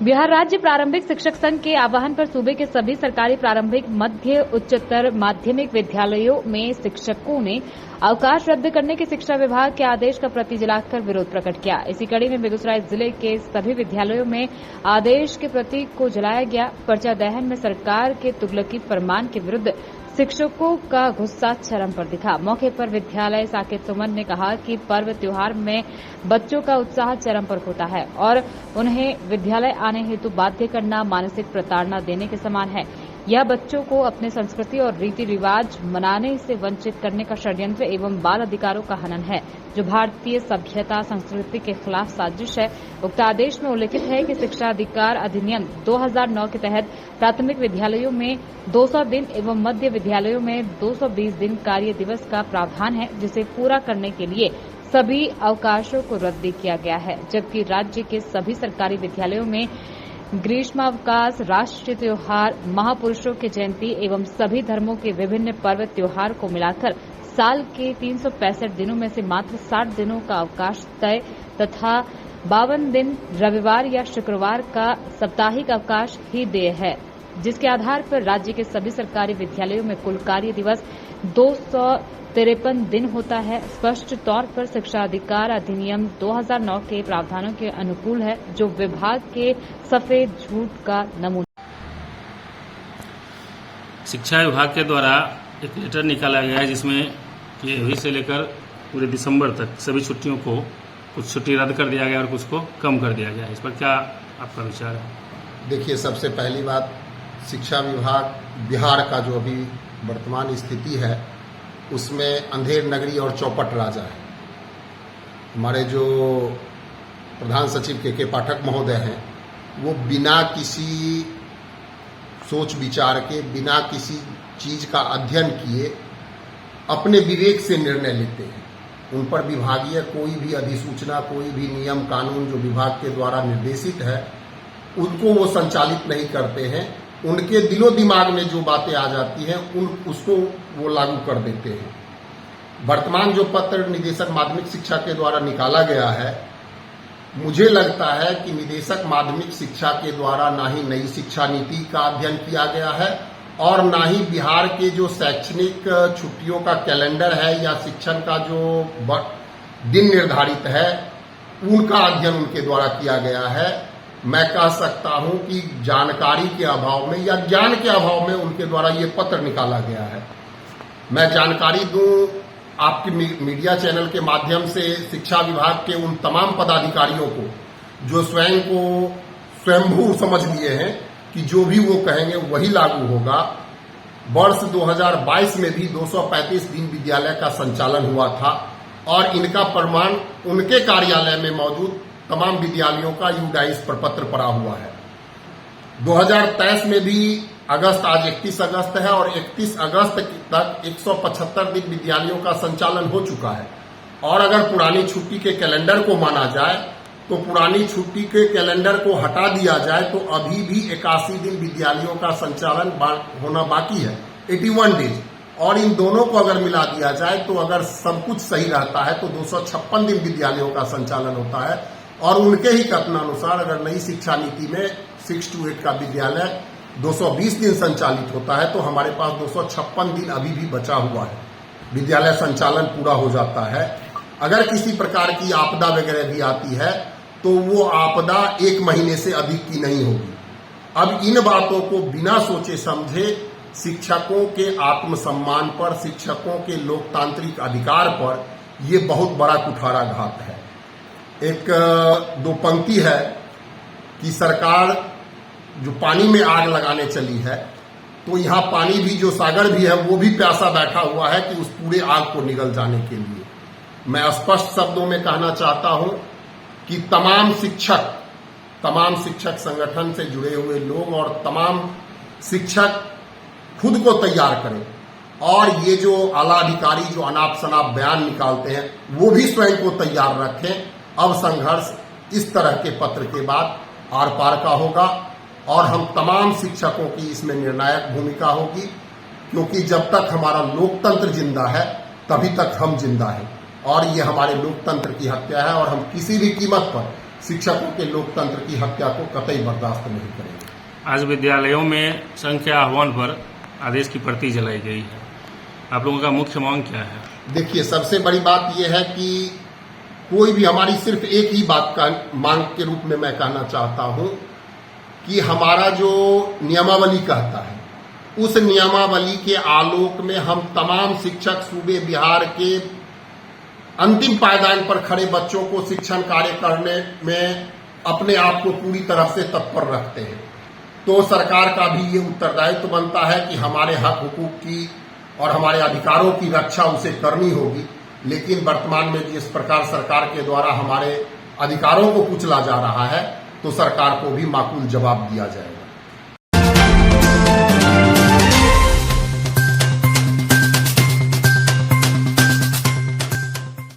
बिहार राज्य प्रारंभिक शिक्षक संघ के आह्वान पर सूबे के सभी सरकारी प्रारंभिक, मध्य, उच्चतर माध्यमिक विद्यालयों में शिक्षकों ने अवकाश रद्द करने के शिक्षा विभाग के आदेश का प्रति जलाकर विरोध प्रकट किया। इसी कड़ी में बेगूसराय जिले के सभी विद्यालयों में आदेश के प्रतीक को जलाया गया। पर्चा दहन में सरकार के तुगलकी फरमान के विरुद्ध शिक्षकों का गुस्सा चरम पर दिखा। मौके पर विद्यालय साकेत सुमन ने कहा कि पर्व त्योहार में बच्चों का उत्साह चरम पर होता है और उन्हें विद्यालय आने हेतु बाध्य करना मानसिक प्रताड़ना देने के समान है। यह बच्चों को अपने संस्कृति और रीति रिवाज मनाने से वंचित करने का षड्यंत्र एवं बाल अधिकारों का हनन है, जो भारतीय सभ्यता संस्कृति के खिलाफ साजिश है। उक्त आदेश में उल्लेखित है कि शिक्षा अधिकार अधिनियम 2009 के तहत प्राथमिक विद्यालयों में 200 दिन एवं मध्य विद्यालयों में 220 दिन कार्य दिवस का प्रावधान है, जिसे पूरा करने के लिए सभी अवकाशों को रद्द किया गया है। जबकि राज्य के सभी सरकारी विद्यालयों में ग्रीष्मावकाश, राष्ट्रीय त्योहार, महापुरुषों की जयंती एवं सभी धर्मों के विभिन्न पर्व त्योहार को मिलाकर साल के 365 दिनों में से मात्र 60 दिनों का अवकाश तय तथा 52 दिन रविवार या शुक्रवार का साप्ताहिक अवकाश ही देय है, जिसके आधार पर राज्य के सभी सरकारी विद्यालयों में कुल कार्य दिवस 253 दिन होता है। स्पष्ट तौर पर शिक्षा अधिकार अधिनियम 2009 के प्रावधानों के अनुकूल है, जो विभाग के सफेद झूठ का नमूना। शिक्षा विभाग के द्वारा एक लेटर निकाला गया है, जिसमें ये से लेकर पूरे दिसंबर तक सभी छुट्टियों को कुछ छुट्टी रद्द कर दिया गया और कुछ को कम कर दिया गया। इस पर क्या आपका विचार है? देखिए, सबसे पहली बात, शिक्षा विभाग बिहार का जो अभी वर्तमान स्थिति है उसमें अंधेर नगरी और चौपट राजा है। हमारे जो प्रधान सचिव के पाठक महोदय हैं, वो बिना किसी सोच विचार के, बिना किसी चीज का अध्ययन किए अपने विवेक से निर्णय लेते हैं। उन पर विभागीय कोई भी अधिसूचना, कोई भी नियम कानून जो विभाग के द्वारा निर्देशित है, उनको वो संचालित नहीं करते हैं। उनके दिलो दिमाग में जो बातें आ जाती हैं उसको वो लागू कर देते हैं। वर्तमान जो पत्र निदेशक माध्यमिक शिक्षा के द्वारा निकाला गया है, मुझे लगता है कि निदेशक माध्यमिक शिक्षा के द्वारा ना ही नई शिक्षा नीति का अध्ययन किया गया है और ना ही बिहार के जो शैक्षणिक छुट्टियों का कैलेंडर है या शिक्षण का जो दिन निर्धारित है, उनका अध्ययन उनके द्वारा किया गया है। मैं कह सकता हूं कि जानकारी के अभाव में या ज्ञान के अभाव में उनके द्वारा ये पत्र निकाला गया है। मैं जानकारी दूं आपके मीडिया चैनल के माध्यम से शिक्षा विभाग के उन तमाम पदाधिकारियों को जो स्वयं को स्वयंभू समझ लिए हैं कि जो भी वो कहेंगे वही लागू होगा। वर्ष 2022 में भी 235 दिन विद्यालय का संचालन हुआ था और इनका प्रमाण उनके कार्यालय में मौजूद तमाम विद्यालयों का U-DAIS प्रपत्र पड़ा हुआ है। 2023 में भी अगस्त, आज 31 अगस्त है और 31 अगस्त तक 175 दिन विद्यालयों का संचालन हो चुका है। और अगर पुरानी छुट्टी के कैलेंडर को माना जाए तो पुरानी छुट्टी के कैलेंडर को हटा दिया जाए तो अभी भी 81 दिन विद्यालयों का संचालन होना बाकी है, 81 डेज। और इन दोनों को अगर मिला दिया जाए तो अगर सब कुछ सही रहता है तो 256 दिन विद्यालयों का संचालन होता है। और उनके ही कथनानुसार अगर नई शिक्षा नीति में 6 to 8 का विद्यालय 220 दिन संचालित होता है तो हमारे पास 256 दिन अभी भी बचा हुआ है, विद्यालय संचालन पूरा हो जाता है। अगर किसी प्रकार की आपदा वगैरह भी आती है तो वो आपदा 1 महीने से अधिक की नहीं होगी। अब इन बातों को बिना सोचे समझे शिक्षकों के आत्मसम्मान पर, शिक्षकों के लोकतांत्रिक अधिकार पर ये बहुत बड़ा कुठाराघात है। एक दो पंक्ति है कि सरकार जो पानी में आग लगाने चली है, तो यहाँ पानी भी, जो सागर भी है, वो भी प्यासा बैठा हुआ है कि उस पूरे आग को निगल जाने के लिए। मैं स्पष्ट शब्दों में कहना चाहता हूं कि तमाम शिक्षक संगठन से जुड़े हुए लोग और तमाम शिक्षक खुद को तैयार करें और ये जो आला अधिकारी जो अनाप शनाप बयान निकालते हैं वो भी स्वयं को तैयार रखें। अब संघर्ष इस तरह के पत्र के बाद आर पार का होगा और हम तमाम शिक्षकों की इसमें निर्णायक भूमिका होगी, क्योंकि जब तक हमारा लोकतंत्र जिंदा है तभी तक हम जिंदा हैं और ये हमारे लोकतंत्र की हत्या है और हम किसी भी कीमत पर शिक्षकों के लोकतंत्र की हत्या को कतई बर्दाश्त नहीं करेंगे। आज विद्यालयों में संघ के आह्वान पर आदेश की प्रति जलाई गई है, आप लोगों का मुख्य मांग क्या है? देखिए, सबसे बड़ी बात यह है कि कोई भी हमारी सिर्फ एक ही बात का मांग के रूप में मैं कहना चाहता हूं कि हमारा जो नियमावली कहता है, उस नियमावली के आलोक में हम तमाम शिक्षक सूबे बिहार के अंतिम पायदान पर खड़े बच्चों को शिक्षण कार्य करने में अपने आप को पूरी तरह से तत्पर रखते हैं। तो सरकार का भी ये उत्तरदायित्व बनता है कि हमारे हक हुकूक की और हमारे अधिकारों की रक्षा उसे करनी होगी। लेकिन वर्तमान में जिस प्रकार सरकार के द्वारा हमारे अधिकारों को कुचला जा रहा है, तो सरकार को भी माकूल जवाब दिया जाएगा।